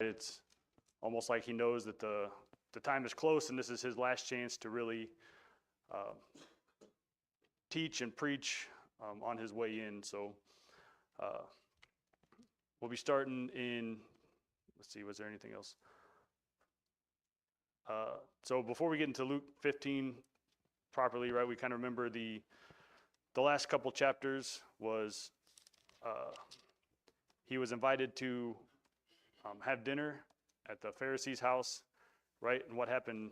It's almost like he knows that the time is close, and this is his last chance to really teach and preach on his way in. So we'll be starting in, let's see, was there anything else? So before we get into Luke 15 properly, right, we kind of remember the last couple chapters was he was invited to have dinner at the Pharisees' house, right? And what happened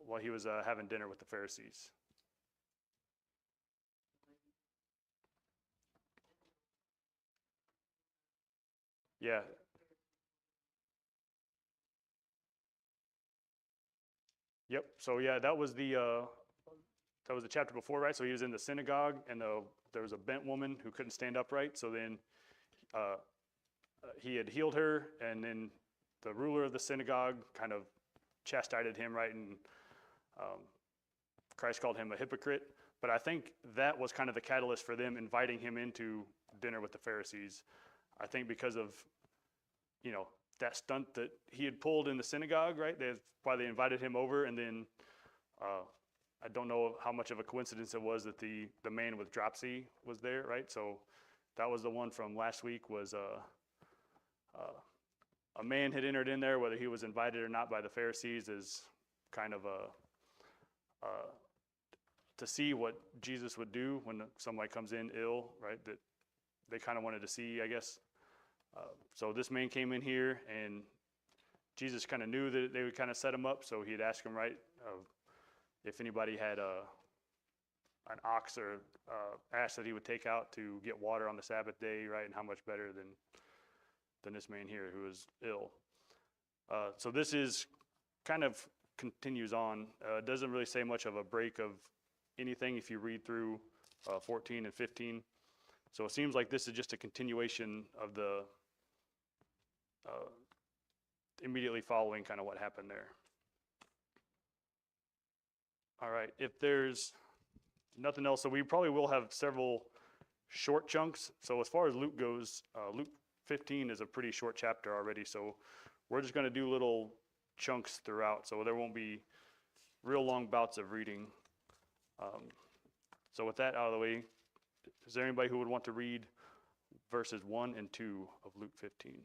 while he was having dinner with the Pharisees? Yeah. Yep. So yeah, that was the chapter before, right? So he was in the synagogue, and there was a bent woman who couldn't stand upright. So then uh, he had healed her, and then the ruler of the synagogue kind of chastised him, right? And Christ called him a hypocrite. But I think that was kind of the catalyst for them inviting him into dinner with the Pharisees. I think because of, that stunt that he had pulled in the synagogue, right? That's why they invited him over. And then I don't know how much of a coincidence it was that the man with dropsy was there, right? So that was the one from last week, was a man had entered in there, whether he was invited or not by the Pharisees, is kind of to see what Jesus would do when somebody comes in ill, right? That they kind of wanted to see, I guess. So this man came in here, and Jesus kind of knew that they would kind of set him up. So he'd ask him, right, if anybody had an ox or ass that he would take out to get water on the Sabbath day, right? And how much better than this man here who is ill. So this is kind of continues on. It doesn't really say much of a break of anything if you read through 14 and 15. So it seems like this is just a continuation of the immediately following kind of what happened there. All right, if there's nothing else, so we probably will have several short chunks. So as far as Luke goes, Luke 15 is a pretty short chapter already, so we're just going to do little chunks throughout, so there won't be real long bouts of reading. So with that out of the way, is there anybody who would want to read verses 1 and 2 of Luke 15?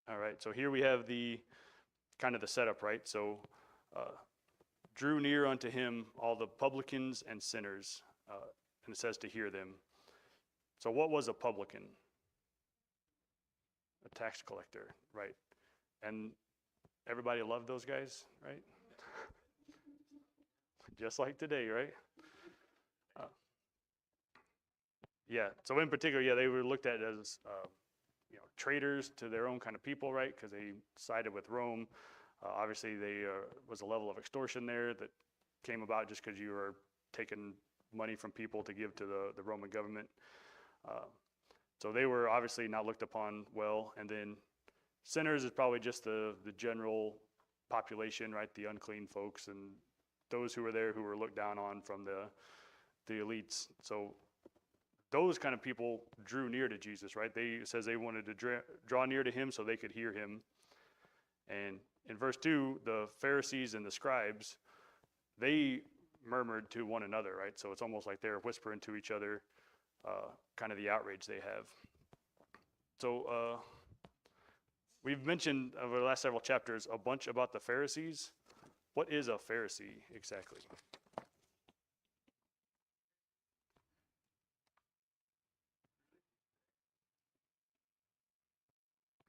All right, so here we have the kind of the setup, right? So drew near unto him all the publicans and sinners, and it says to hear them. So what was a publican? A tax collector, right? And everybody loved those guys, right? Just like today, right? Yeah, so in particular, yeah, they were looked at as traitors to their own kind of people, right? Because they sided with Rome. Obviously, was a level of extortion there that came about just because you were taking money from people to give to the Roman government. So they were obviously not looked upon well. And then sinners is probably just the general population, right? The unclean folks and those who were there who were looked down on from the elites. So those kind of people drew near to Jesus, right? It says they wanted to draw near to him so they could hear him. And in verse 2, the Pharisees and the scribes, they murmured to one another, right? So it's almost like they're whispering to each other, kind of the outrage they have. So we've mentioned over the last several chapters a bunch about the Pharisees. What is a Pharisee exactly?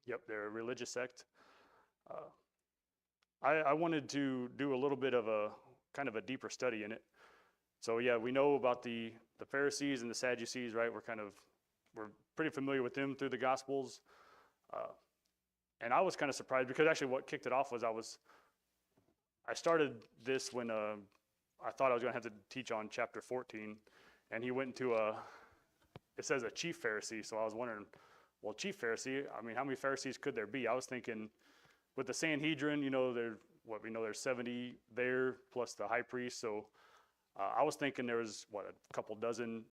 Yep, they're a religious sect. I wanted to do a little bit of a kind of a deeper study in it. So yeah, we know about the Pharisees and the Sadducees, right? We're pretty familiar with them through the Gospels. And I was kind of surprised because actually what kicked it off was I started this when I thought I was going to have to teach on chapter 14, and he went into it says a chief Pharisee, so I was wondering, well, chief Pharisee, I mean, how many Pharisees could there be? I was thinking with the Sanhedrin, you know, we know there's 70 there plus the high priest. So I was thinking there was a couple dozen.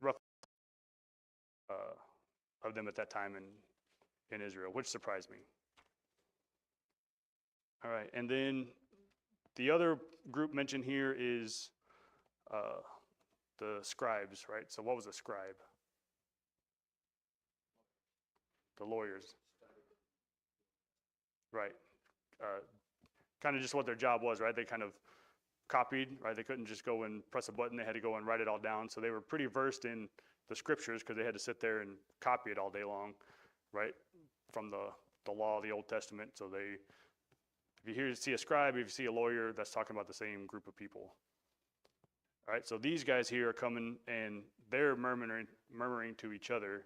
Rough of them at that time in Israel, which surprised me. All right, and then the other group mentioned here is uh, the scribes, right? So what was a scribe? The lawyers, right? Uh, kind of just what their job was, right? They kind of copied, right? They couldn't just go and press a button. They had to go and write it all down. So they were pretty versed in the scriptures because they had to sit there and copy it all day long, right? From the law of the Old Testament. So if you see a scribe, if you see a lawyer, that's talking about the same group of people. All right, so these guys here are coming and they're murmuring to each other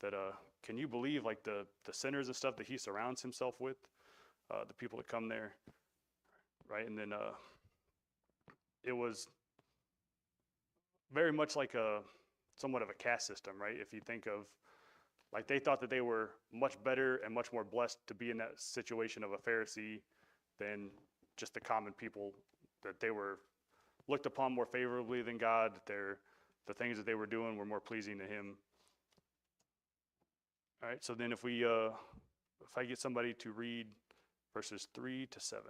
that, can you believe like the sinners and stuff that he surrounds himself with, the people that come there, right? And then it was very much like somewhat of a caste system, right? If you think of, like, they thought that they were much better and much more blessed to be in that situation of a Pharisee than just the common people, that they were looked upon more favorably than God, that the things that they were doing were more pleasing to him. All right, so then if I get somebody to read verses 3 to 7.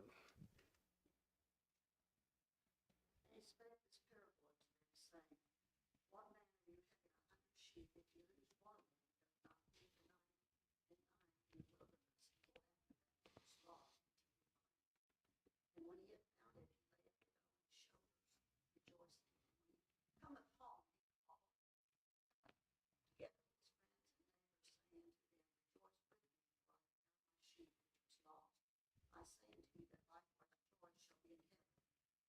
And he spake this parable unto them, saying, What man of you having 100 sheep, if he lose one of them, doth not leave the 99 in the wilderness, and go after that which is lost until he find it? And when he hath found it, he layeth it on his shoulders, rejoicing. And when he cometh home, he calleth together his friends and neighbors, saying unto them, Rejoice with me, for I have found my sheep which was lost. I say unto you that likewise joy shall be in heaven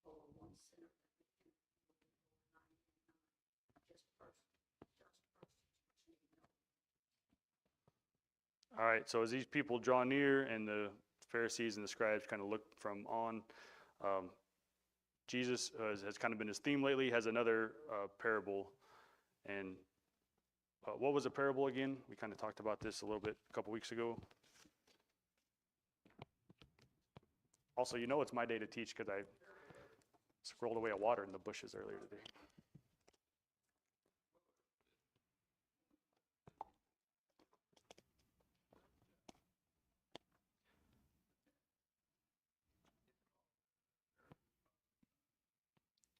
over one sinner that repenteth, more than over 99 just persons which need no. All right, so as these people draw near and the Pharisees and the scribes kind of look from on, Jesus has kind of been his theme lately, has another parable. And what was a parable again? We kind of talked about this a little bit a couple weeks ago. Also, you know it's my day to teach because I squirreled away a water in the bushes earlier today.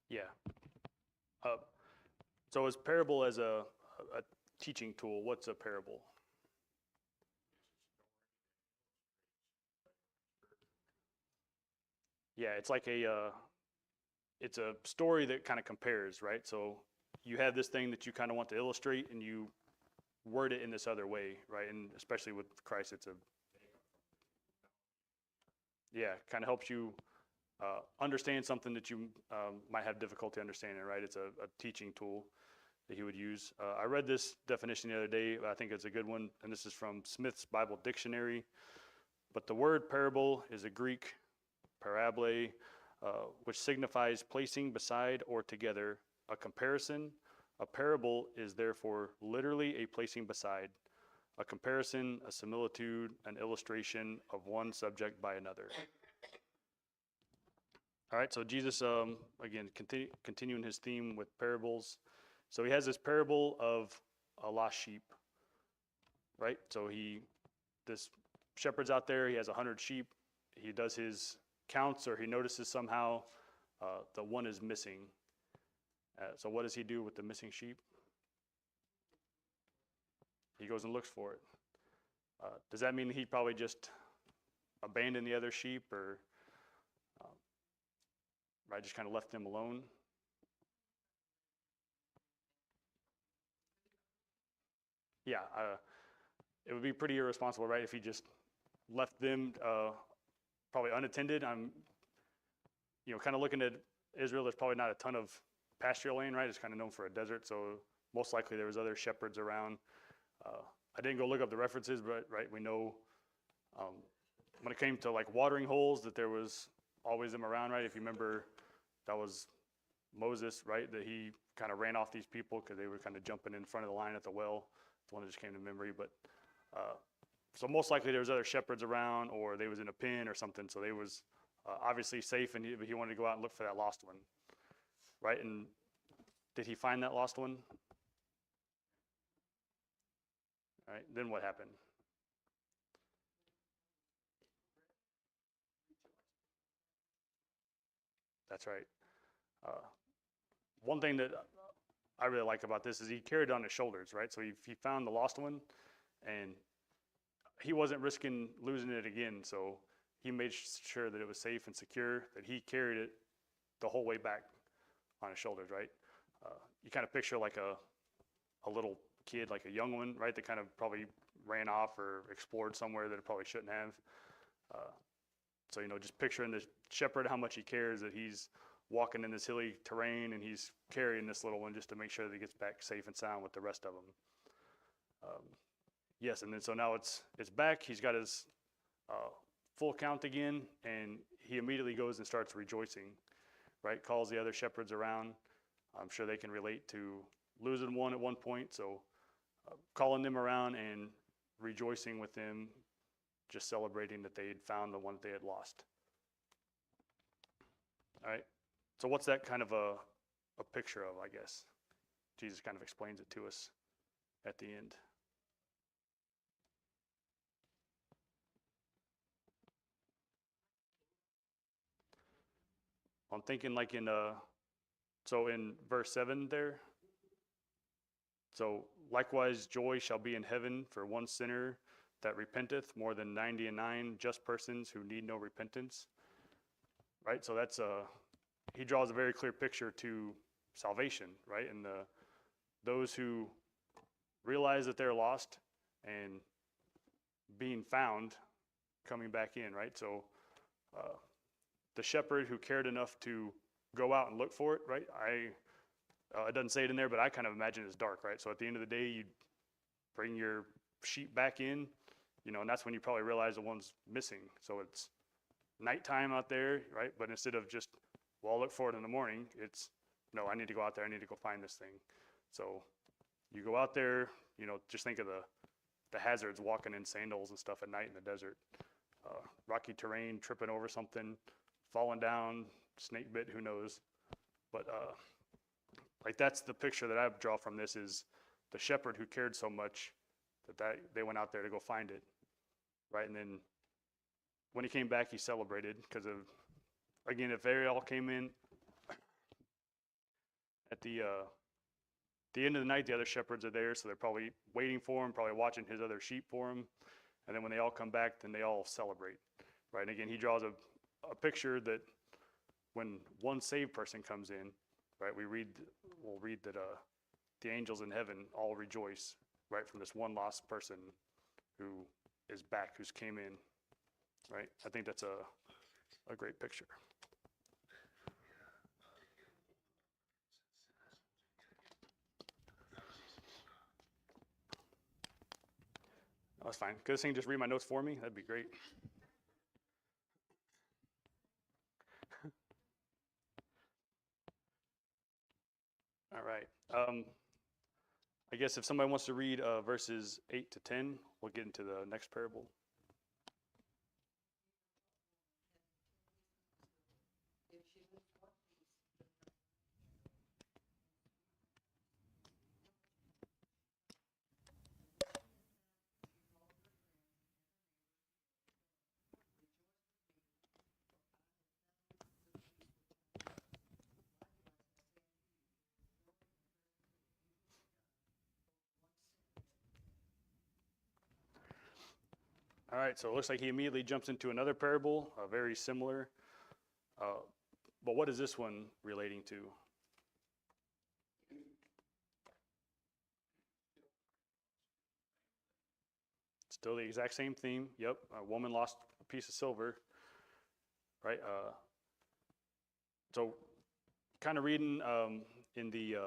Yeah. Uh, so is parable as a teaching tool? What's a parable? Yeah, it's like it's a story that kind of compares, right? So you have this thing that you kind of want to illustrate, and you word it in this other way, right? And especially with Christ, it's a yeah, kind of helps you understand something that you might have difficulty understanding, right? It's a teaching tool that he would use. I read this definition the other day. I think it's a good one, and this is from Smith's Bible Dictionary. But the word parable is a Greek parabole, which signifies placing beside or together a comparison. A parable is therefore literally a placing beside, a comparison, a similitude, an illustration of one subject by another. All right, so Jesus, again, continuing his theme with parables. So he has this parable of a lost sheep, right? So this shepherd's out there, he has 100 sheep. He does his counts, or he notices somehow the one is missing. So what does he do with the missing sheep? He goes and looks for it. Does that mean he probably just abandoned the other sheep, or right, just kind of left them alone? Yeah, it would be pretty irresponsible, right, if he just left them probably unattended. I'm, kind of looking at Israel. There's probably not a ton of pasture land, right? It's kind of known for a desert, so most likely there was other shepherds around. I didn't go look up the references, but right, we know when it came to like watering holes that there was always them around, right? If you remember, that was Moses, right? That he kind of ran off these people because they were kind of jumping in front of the line at the well. It's one that just came to memory, but so most likely there was other shepherds around, or they was in a pen or something. So they was obviously safe, and he wanted to go out and look for that lost one, right? And did he find that lost one? All right, then what happened? That's right. One thing that I really like about this is he carried it on his shoulders, right? So he found the lost one, and he wasn't risking losing it again. So he made sure that it was safe and secure, that he carried it the whole way back on his shoulders, right? You kind of picture like a little kid, like a young one, right? That kind of probably ran off or explored somewhere that it probably shouldn't have. So, just picturing the shepherd, how much he cares that he's walking in this hilly terrain, and he's carrying this little one just to make sure that he gets back safe and sound with the rest of them. Yes, and then so now it's back. He's got his full count again, and he immediately goes and starts rejoicing, right? Calls the other shepherds around. I'm sure they can relate to losing one at one point, so calling them around and rejoicing with them, just celebrating that they had found the one that they had lost. All right, so what's that kind of a picture of, I guess? Jesus kind of explains it to us at the end. I'm thinking like so in verse 7 there, so likewise joy shall be in heaven for one sinner that repenteth, more than 99 just persons who need no repentance. Right, so that's he draws a very clear picture to salvation, right? And those who realize that they're lost and being found, coming back in, right? So the shepherd who cared enough to go out and look for it, right? It doesn't say it in there, but I kind of imagine it's dark, right? So at the end of the day, you bring your sheep back in, and that's when you probably realize the one's missing. So it's nighttime out there, right? But instead of just, well, I'll look for it in the morning, it's, no, I need to go out there, I need to go find this thing. So you go out there, just think of the hazards walking in sandals and stuff at night in the desert. rocky terrain, tripping over something, falling down, snake bit, who knows. But like that's the picture that I draw from this is the shepherd who cared so much that they went out there to go find it, right? And then when he came back, he celebrated because of, again, if they all came in at the end of the night, the other shepherds are there, so they're probably waiting for him, probably watching his other sheep for him. And then when they all come back, then they all celebrate, right? And again, he draws a picture that when one saved person comes in, right, we'll read that the angels in heaven all rejoice, right, from this one lost person who is back, who's came in, right? I think that's a great picture. That's fine. Could this thing just read my notes for me? That'd be great. All right. I guess if somebody wants to read verses 8 to 10, we'll get into the next parable. All right, so it looks like he immediately jumps into another parable, very similar. But what is this one relating to? Still the exact same theme. Yep, a woman lost a piece of silver, right? So kind of reading in the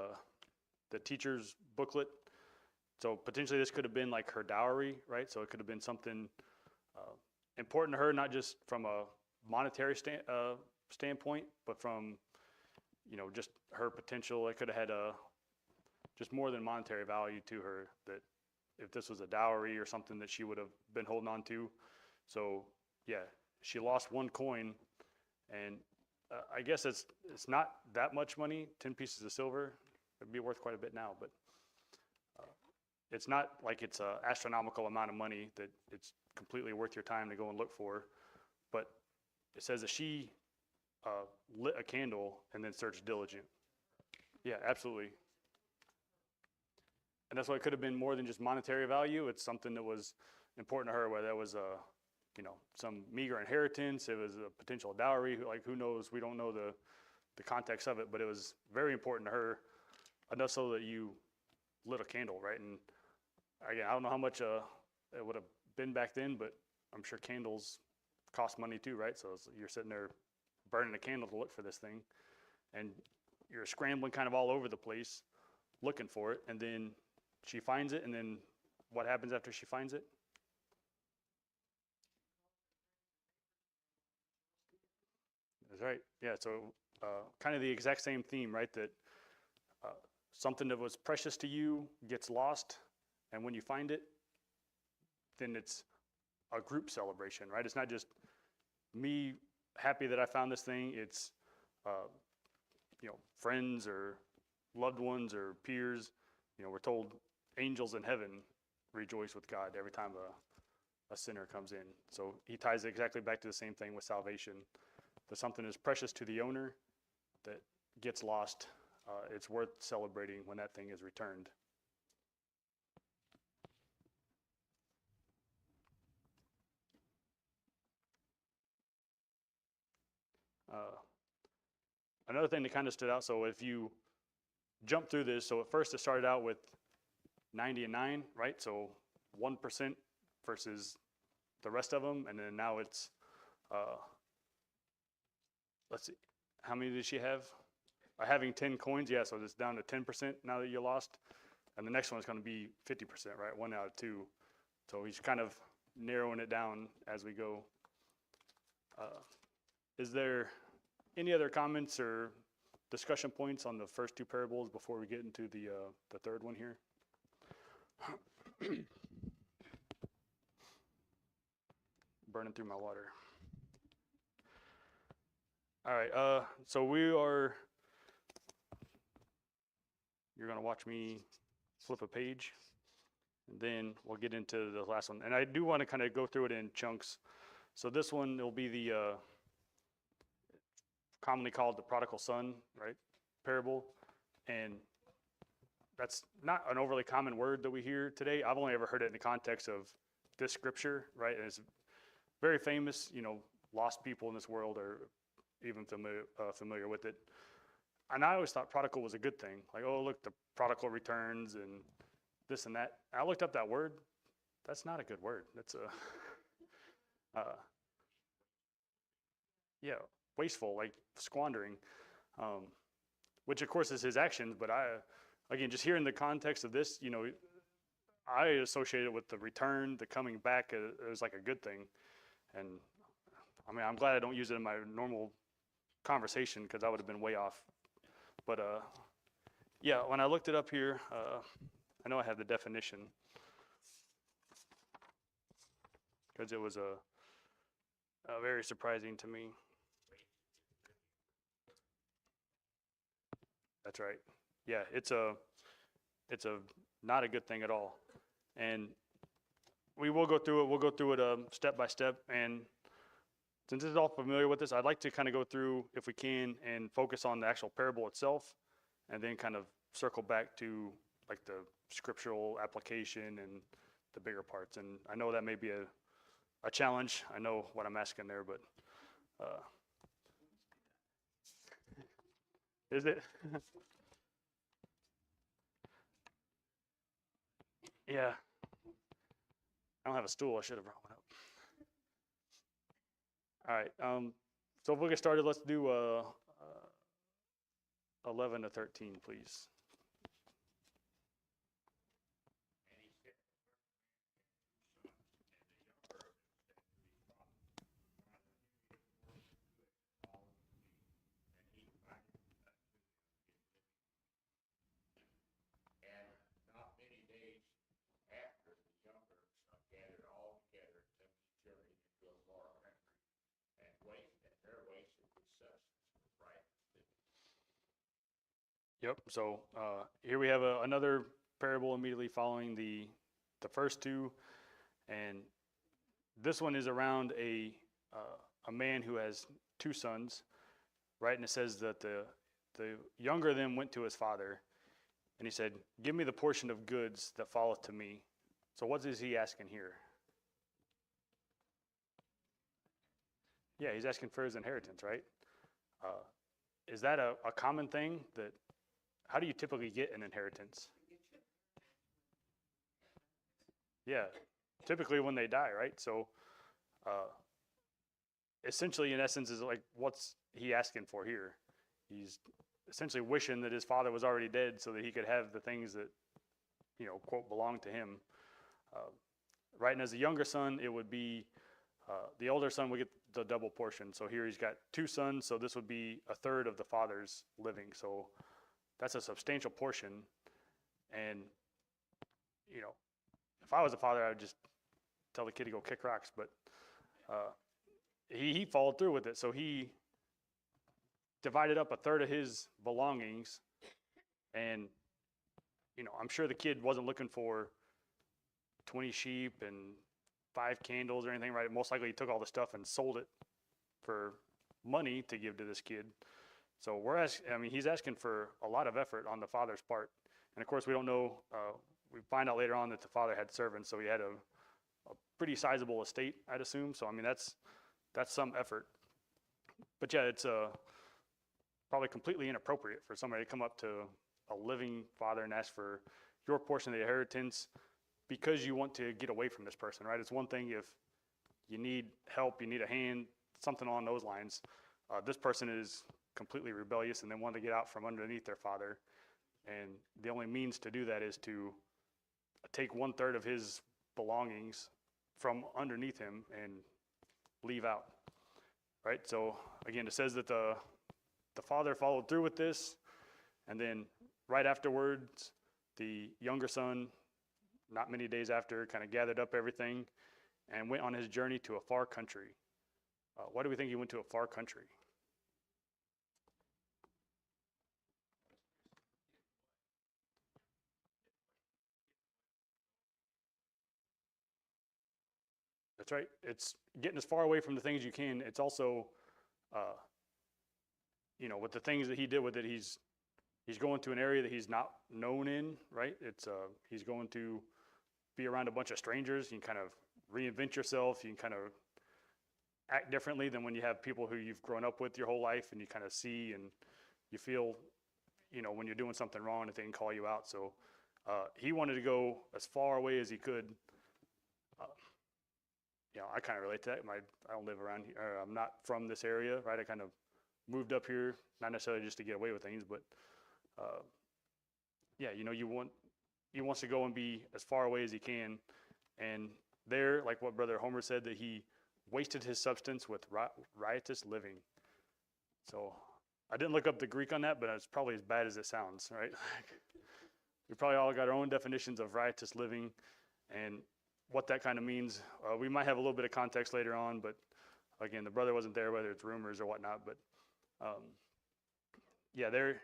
teacher's booklet. So potentially this could have been like her dowry, right? So it could have been something important to her, not just from a monetary standpoint, but from, just her potential. It could have had just more than monetary value to her, that if this was a dowry or something that she would have been holding on to. So yeah, she lost one coin, and I guess it's not that much money, 10 pieces of silver. It'd be worth quite a bit now, but it's not like it's an astronomical amount of money that it's completely worth your time to go and look for. But it says that she lit a candle and then searched diligent. Yeah, absolutely. And that's why it could have been more than just monetary value. It's something that was important to her, whether that was some meager inheritance, it was a potential dowry, like who knows, we don't know the context of it, but it was very important to her, enough so that you lit a candle, right? And again, I don't know how much it would have been back then, but I'm sure candles cost money too, right? So you're sitting there burning a candle to look for this thing, and you're scrambling kind of all over the place looking for it, and then she finds it, and then what happens after she finds it? That's right. Yeah, so kind of the exact same theme, right? That something that was precious to you gets lost, and when you find it, then it's a group celebration, right? It's not just me happy that I found this thing. It's friends or loved ones or peers. We're told angels in heaven rejoice with God every time a sinner comes in. So he ties it exactly back to the same thing with salvation. That something is precious to the owner that gets lost, it's worth celebrating when that thing is returned. Another thing that kind of stood out, so if you jump through this, so at first it started out with 90 and 9, right? So 1% versus the rest of them, and then now it's, let's see, how many did she have? Having 10 coins, yeah, so it's down to 10% now that you lost. And the next one is going to be 50%, right? 1 out of 2. So he's kind of narrowing it down as we go. Is there any other comments or discussion points on the first 2 parables before we get into the third one here? burning through my water. All right, so you're gonna watch me flip a page, and then we'll get into the last one. And I do want to kind of go through it in chunks. So this one will be the commonly called the prodigal son, right? Parable. And that's not an overly common word that we hear today. I've only ever heard it in the context of this scripture, right? And it's very famous, lost people in this world are even familiar with it. And I always thought prodigal was a good thing. Like, oh, look, the prodigal returns and this and that. And I looked up that word. That's not a good word. That's wasteful, like squandering, which of course is his actions. But again, just hearing the context of this, I associate it with the return, the coming back as like a good thing. And I mean, I'm glad I don't use it in my normal conversation because I would have been way off. But yeah, when I looked it up here, I know I have the definition because it was very surprising to me. That's right. Yeah, it's a not a good thing at all. And we will go through it. We'll go through it step by step. And since this is all familiar with this, I'd like to kind of go through, if we can, and focus on the actual parable itself, and then kind of circle back to like the scriptural application and the bigger parts. And I know that may be a challenge. I know what I'm asking there, but is it? Yeah. I don't have a stool. I should have brought one up. All right. So if we get started, let's do 11 to 13, please. Yep. So here we have another parable immediately following the first two, and this one is around a man who has two sons, right? And it says that the younger of them went to his father, and he said, "Give me the portion of goods that falleth to me." So what is he asking here? Yeah, he's asking for his inheritance, right? Is that a common thing? How do you typically get an inheritance? Yeah, typically when they die, right? So essentially, in essence, is like, what's he asking for here? He's essentially wishing that his father was already dead so that he could have the things that, quote, belong to him. Right, and as a younger son, it would be the older son would get the double portion. So here he's got two sons, so this would be a third of the father's living. So that's a substantial portion. And, if I was a father, I would just tell the kid to go kick rocks. But he followed through with it. So he divided up a third of his belongings. And, I'm sure the kid wasn't looking for 20 sheep and 5 candles or anything, right? Most likely he took all the stuff and sold it for money to give to this kid. So he's asking for a lot of effort on the father's part. And of course, we don't know, we find out later on that the father had servants, so he had a pretty sizable estate, I'd assume. So, that's some effort. But yeah, it's probably completely inappropriate for somebody to come up to a living father and ask for your portion of the inheritance because you want to get away from this person, right? It's one thing if you need help, you need a hand, something along those lines. This person is completely rebellious and they want to get out from underneath their father. And the only means to do that is to take 1/3 of his belongings from underneath him and leave out, right? So again, it says that the father followed through with this, and then right afterwards, the younger son, not many days after, kind of gathered up everything and went on his journey to a far country. Why do we think he went to a far country? That's right. It's getting as far away from the things you can. It's also, uh, with the things that he did with it, he's going to an area that he's not known in, right? He's going to be around a bunch of strangers. You can kind of reinvent yourself. You can kind of act differently than when you have people who you've grown up with your whole life, and you kind of see and you feel, when you're doing something wrong, that they can call you out. So he wanted to go as far away as he could. I kind of relate to that. I don't live around here. I'm not from this area, right? I kind of moved up here, not necessarily just to get away with things, but he wants to go and be as far away as he can. And there, like what Brother Homer said, that he wasted his substance with riotous living. So I didn't look up the Greek on that, but it's probably as bad as it sounds, right? We probably all got our own definitions of riotous living and what that kind of means. We might have a little bit of context later on, but again, the brother wasn't there, whether it's rumors or whatnot. But there.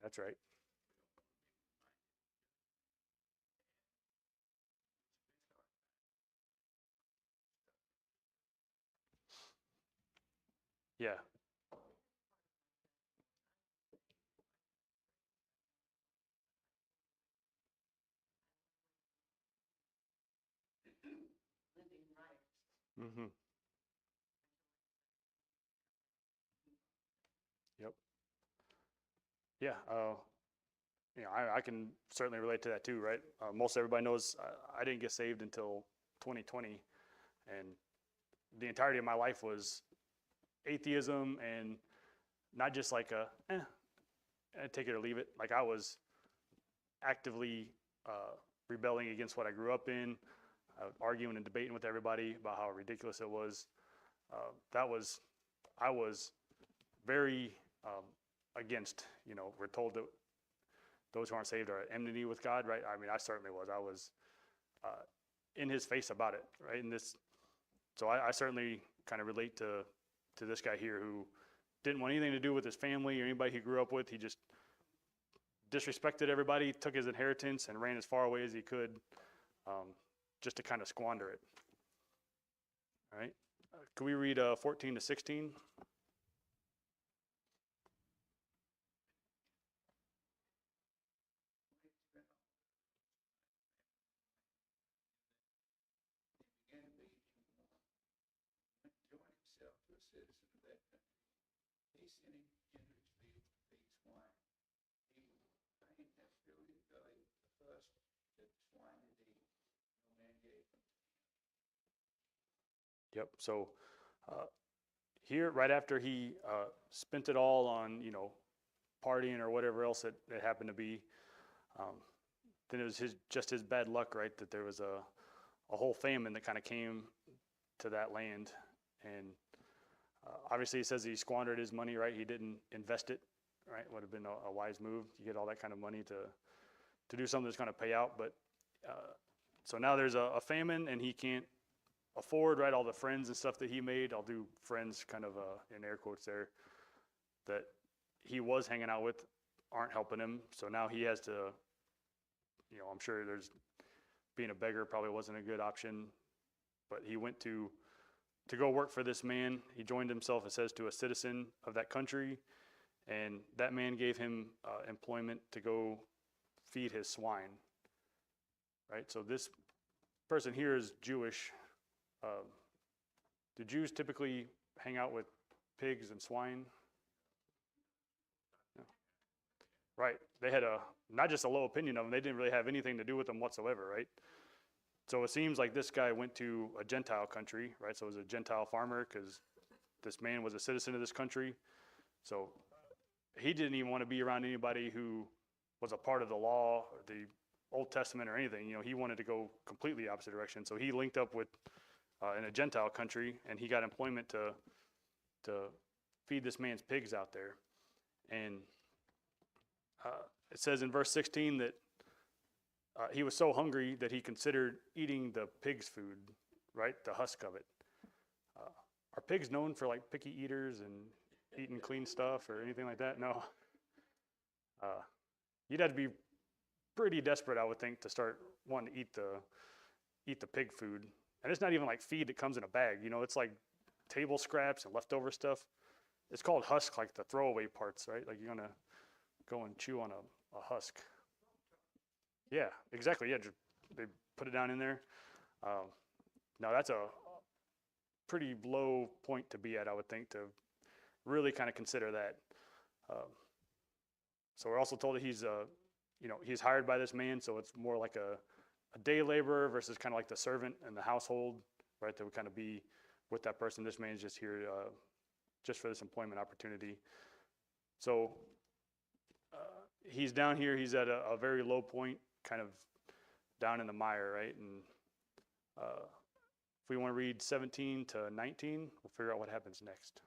That's right. Yeah. living right. Mm-hmm. Yep. Yeah. I can certainly relate to that too, right? Most everybody knows I didn't get saved until 2020, and the entirety of my life was atheism, and not just like take it or leave it. Like I was actively rebelling against what I grew up in, arguing and debating with everybody about how ridiculous it was. I was very against. We're told that those who aren't saved are at enmity with God, right? I mean, I certainly was. I was in his face about it, right? So I certainly kind of relate to this guy here who didn't want anything to do with his family or anybody he grew up with. He just disrespected everybody, took his inheritance, and ran as far away as he could, just to kind of squander it. All right. Can we read 14 to 16? Yep. So here, right after he spent it all on, partying or whatever else it happened to be, then it was just his bad luck, right? That there was a whole famine that kind of came to that land. And obviously it says he squandered his money, right? He didn't invest it, right? Would have been a wise move. You get all that kind of money to do something that's going to pay out. But so now there's a famine, and he can't afford, right, all the friends and stuff that he made. I'll do friends kind of in air quotes there, that he was hanging out with aren't helping him. So now he has to, I'm sure being a beggar probably wasn't a good option, but he went to go work for this man. He joined himself, it says, to a citizen of that country, and that man gave him employment to go feed his swine, right? So this person here is Jewish. Do Jews typically hang out with pigs and swine? No. Right. They had not just a low opinion of them, they didn't really have anything to do with them whatsoever, right? So it seems like this guy went to a Gentile country, right? So it was a Gentile farmer because this man was a citizen of this country. So he didn't even want to be around anybody who was a part of the law or the Old Testament or anything. He wanted to go completely opposite direction. So he linked up with in a Gentile country, and he got employment to feed this man's pigs out there. And it says in verse 16 that he was so hungry that he considered eating the pig's food, right? The husk of it. Are pigs known for like picky eaters and eating clean stuff or anything like that? No. You'd have to be pretty desperate, I would think, to start wanting to eat the pig food. And it's not even like feed that comes in a bag. You know, it's like table scraps and leftover stuff. It's called husk, like the throwaway parts, right? Like you're gonna go and chew on a husk. Yeah, exactly. Yeah, just they put it down in there. Now that's a pretty low point to be at, I would think, to really kind of consider that. So we're also told that he's he's hired by this man, so it's more like a day laborer versus kind of like the servant in the household, right? That would kind of be with that person. This man's just here just for this employment opportunity. So he's down here. He's at a very low point, kind of down in the mire, right? And if we want to read 17 to 19, we'll figure out what happens next.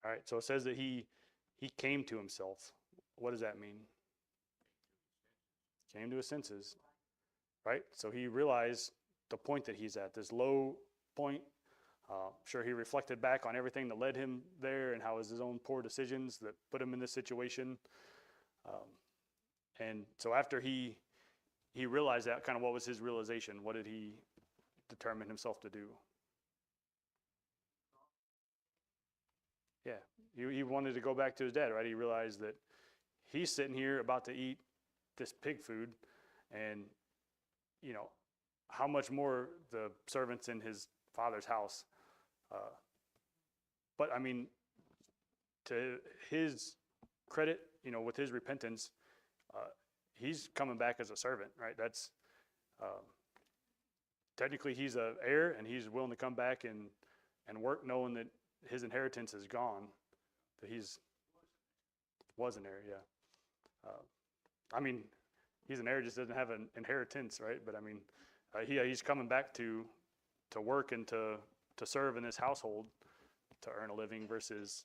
All right, so it says that he came to himself. What does that mean? Came to his senses, right? So he realized the point that he's at, this low point. Sure, he reflected back on everything that led him there and how it was his own poor decisions that put him in this situation. And so after he realized that, kind of what was his realization? What did he determine himself to do? Yeah, he wanted to go back to his dad, right? He realized that he's sitting here about to eat this pig food, and how much more the servants in his father's house. But I mean, to his credit, with his repentance, he's coming back as a servant, right? That's technically he's an heir, and he's willing to come back and work, knowing that his inheritance is gone. That was an heir, yeah. I mean, he's an heir, just doesn't have an inheritance, right? But I mean, he's coming back to work and to serve in this household to earn a living versus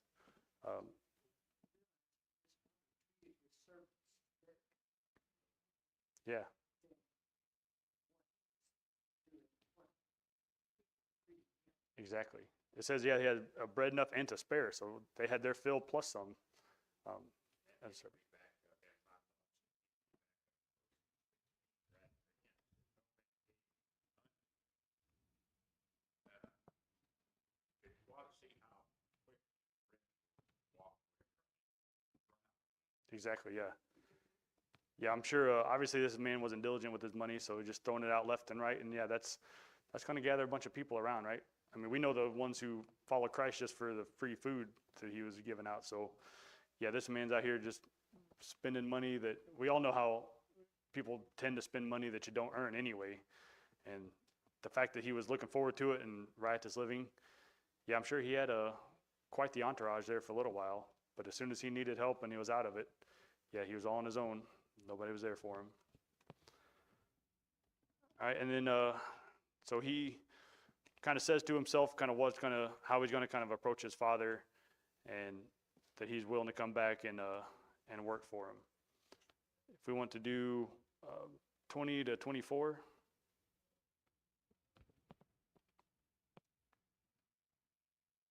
yeah, exactly. It says, yeah, he had bread enough and to spare, so they had their fill plus some. Um, as a- exactly, yeah. Yeah, I'm sure. Obviously, this man wasn't diligent with his money, so just throwing it out left and right, and yeah, that's going to gather a bunch of people around, right? I mean, we know the ones who follow Christ just for the free food that he was giving out. So, yeah, this man's out here just spending money that we all know how people tend to spend money that you don't earn anyway. And the fact that he was looking forward to it and riotous living, yeah, I'm sure he had quite the entourage there for a little while. But as soon as he needed help and he was out of it, yeah, he was all on his own. Nobody was there for him. All right, and then so he kind of says to himself kind of how he's going to kind of approach his father, and that he's willing to come back and work for him. If we want to do 20 to 24.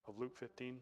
Of Luke 15.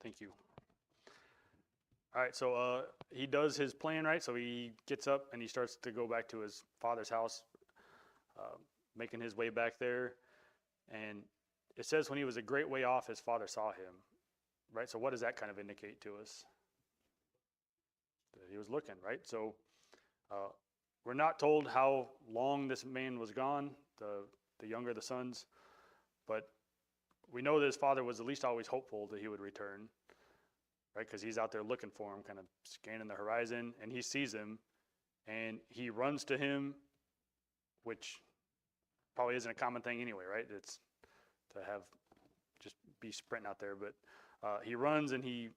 Thank you. All right, so he does his plan, right? So he gets up and he starts to go back to his father's house, uh, making his way back there. And it says when he was a great way off, his father saw him, right? So what does that kind of indicate to us? That he was looking, right? So uh, we're not told how long this man was gone, the younger of the sons, but we know that his father was at least always hopeful that he would return, right? Because he's out there looking for him, kind of scanning the horizon, and he sees him, and he runs to him, which probably isn't a common thing anyway, right? It's to have just be sprinting out there, but he runs and he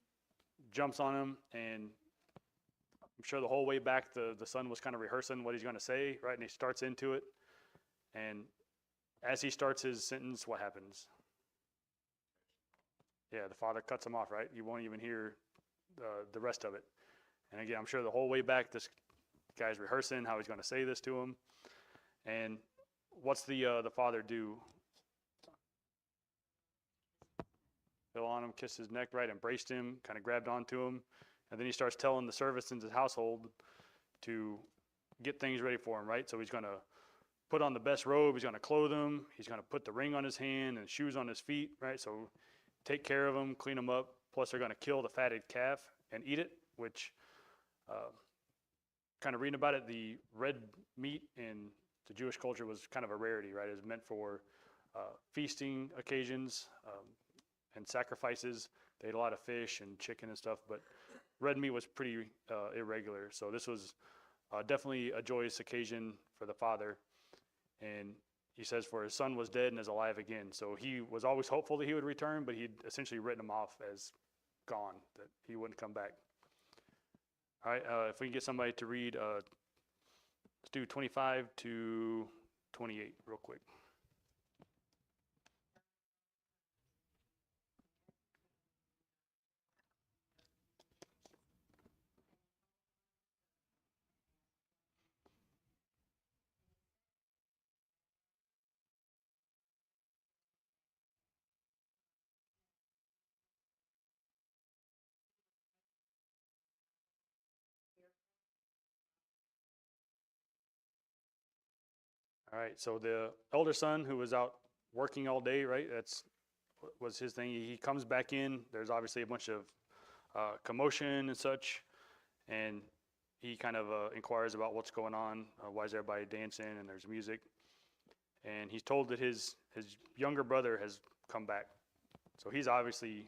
jumps on him, and I'm sure the whole way back the son was kind of rehearsing what he's going to say, right? And he starts into it, and as he starts his sentence, what happens? Yeah, the father cuts him off, right? You won't even hear the rest of it. And again, I'm sure the whole way back, this guy's rehearsing how he's going to say this to him. And what's the father do? Fell on him, kissed his neck, right? Embraced him, kind of grabbed onto him. And then he starts telling the servants in his household to get things ready for him, right? So he's going to put on the best robe. He's going to clothe him. He's going to put the ring on his hand and shoes on his feet, right? So take care of him, clean him up. Plus, they're going to kill the fatted calf and eat it, which kind of reading about it, the red meat in the Jewish culture was kind of a rarity, right? It was meant for feasting occasions and sacrifices. They ate a lot of fish and chicken and stuff, but red meat was pretty irregular. So this was definitely a joyous occasion for the father. And he says, for his son was dead and is alive again. So he was always hopeful that he would return, but he'd essentially written him off as gone, that he wouldn't come back. All right, if we can get somebody to read, let's do 25 to 28 real quick. All right, so the elder son who was out working all day, right? That's was his thing. He comes back in. There's obviously a bunch of commotion and such, and he kind of inquires about what's going on. Why is everybody dancing? And there's music. And he's told that his younger brother has come back. So he's obviously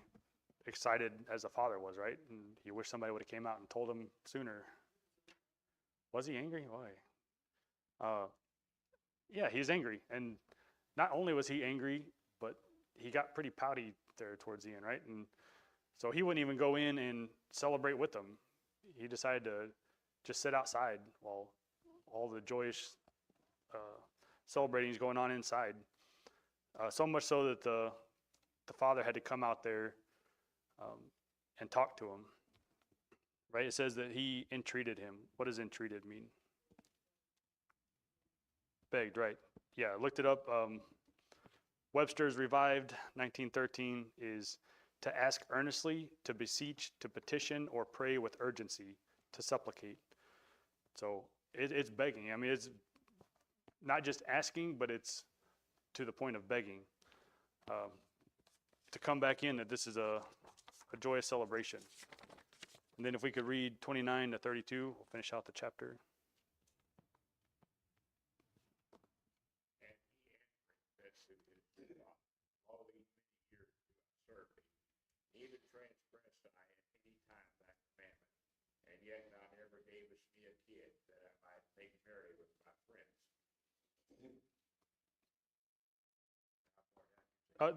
excited as the father was, right? And he wished somebody would have came out and told him sooner. Was he angry? Why? Yeah, he's angry. And not only was he angry, but he got pretty pouty there towards the end, right? And so he wouldn't even go in and celebrate with them. He decided to just sit outside while all the joyous celebrating is going on inside. So much so that the father had to come out there and talk to him. Right? It says that he entreated him. What does entreated mean? Begged, right? Yeah, I looked it up. Webster's Revived 1913 is to ask earnestly, to beseech, to petition, or pray with urgency, to supplicate. So it's begging. I mean, it's not just asking, but it's to the point of begging. To come back in, that this is a joyous celebration. And then if we could read 29 to 32, we'll finish out the chapter. Yet God never gave us me a kid that I might make merry with my friends.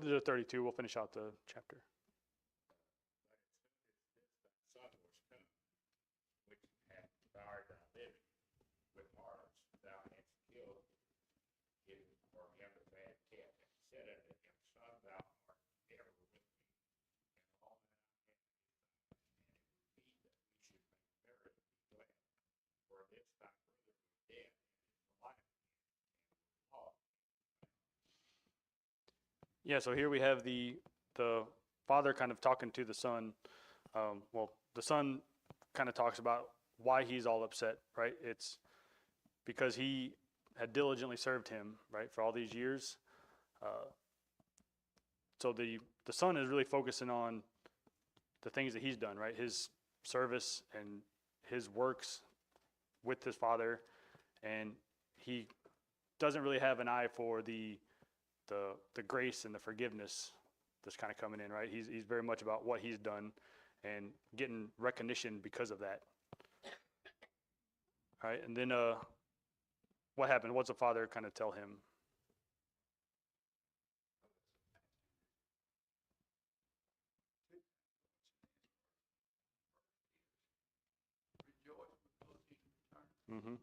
There's a 32. We'll finish out the chapter. But as soon as this thy son was come, which hath devoured thy living with harlots, thou hast killed him for him the bad cat, and said unto him, Son, thou art ever with me, and all that I have is thine, and it would be that we should make merry and be glad. For this thy brother was dead and is alive again, and was lost. Yeah, so here we have the father kind of talking to the son. Well, the son kind of talks about why he's all upset, right? It's because he had diligently served him, right, for all these years. Uh, so the son is really focusing on the things that he's done, right? His service and his works with his father, and he doesn't really have an eye for the grace and the forgiveness that's kind of coming in, right? He's very much about what he's done and getting recognition because of that. All right, and then what happened? What's the father kind of tell him? Mm-hmm.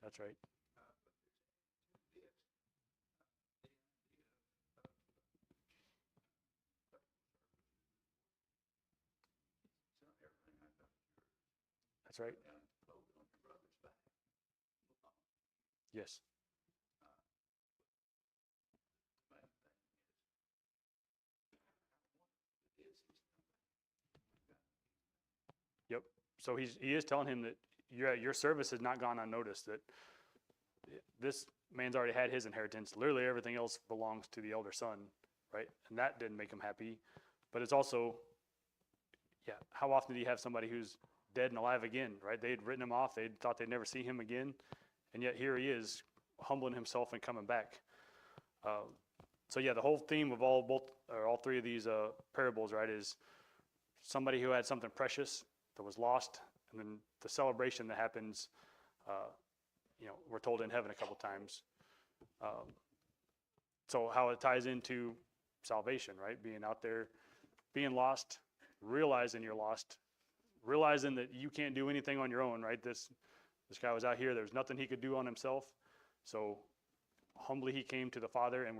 That's right. That's right. Yes. Yep. So he is telling him that your service has not gone unnoticed, that this man's already had his inheritance. Literally everything else belongs to the elder son, right? And that didn't make him happy. But it's also, yeah, how often do you have somebody who's dead and alive again, right? They'd written him off. They thought they'd never see him again. And yet here he is humbling himself and coming back. So yeah, the whole theme of all three of these parables, right, is somebody who had something precious that was lost, and then the celebration that happens, we're told in heaven a couple times. So how it ties into salvation, right? Being out there, being lost, realizing you're lost, realizing that you can't do anything on your own, right? This guy was out here, there was nothing he could do on himself. So humbly he came to the Father, and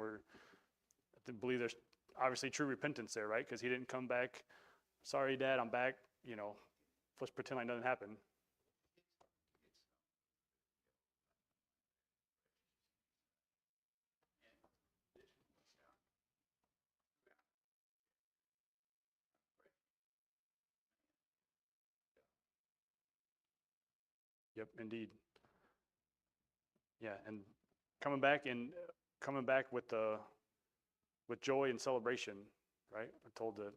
I believe there's obviously true repentance there, right? Because he didn't come back, sorry, Dad, I'm back, let's pretend like nothing happened. Yep, indeed. Yeah, and coming back with joy and celebration, right? I'm told the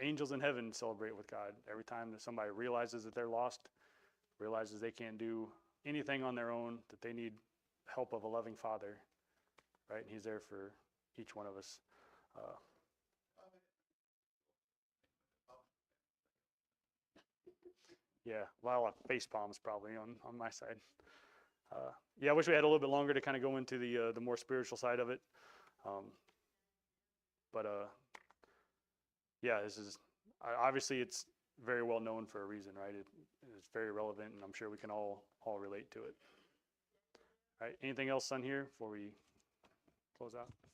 angels in heaven celebrate with God every time that somebody realizes that they're lost, realizes they can't do anything on their own, that they need help of a loving Father, right? And He's there for each one of us. Yeah, a lot of face palms probably on my side. Yeah, I wish we had a little bit longer to kind of go into the more spiritual side of it. But yeah, obviously it's very well known for a reason, right? It's very relevant, and I'm sure we can all relate to it. All right, anything else on here before we close out?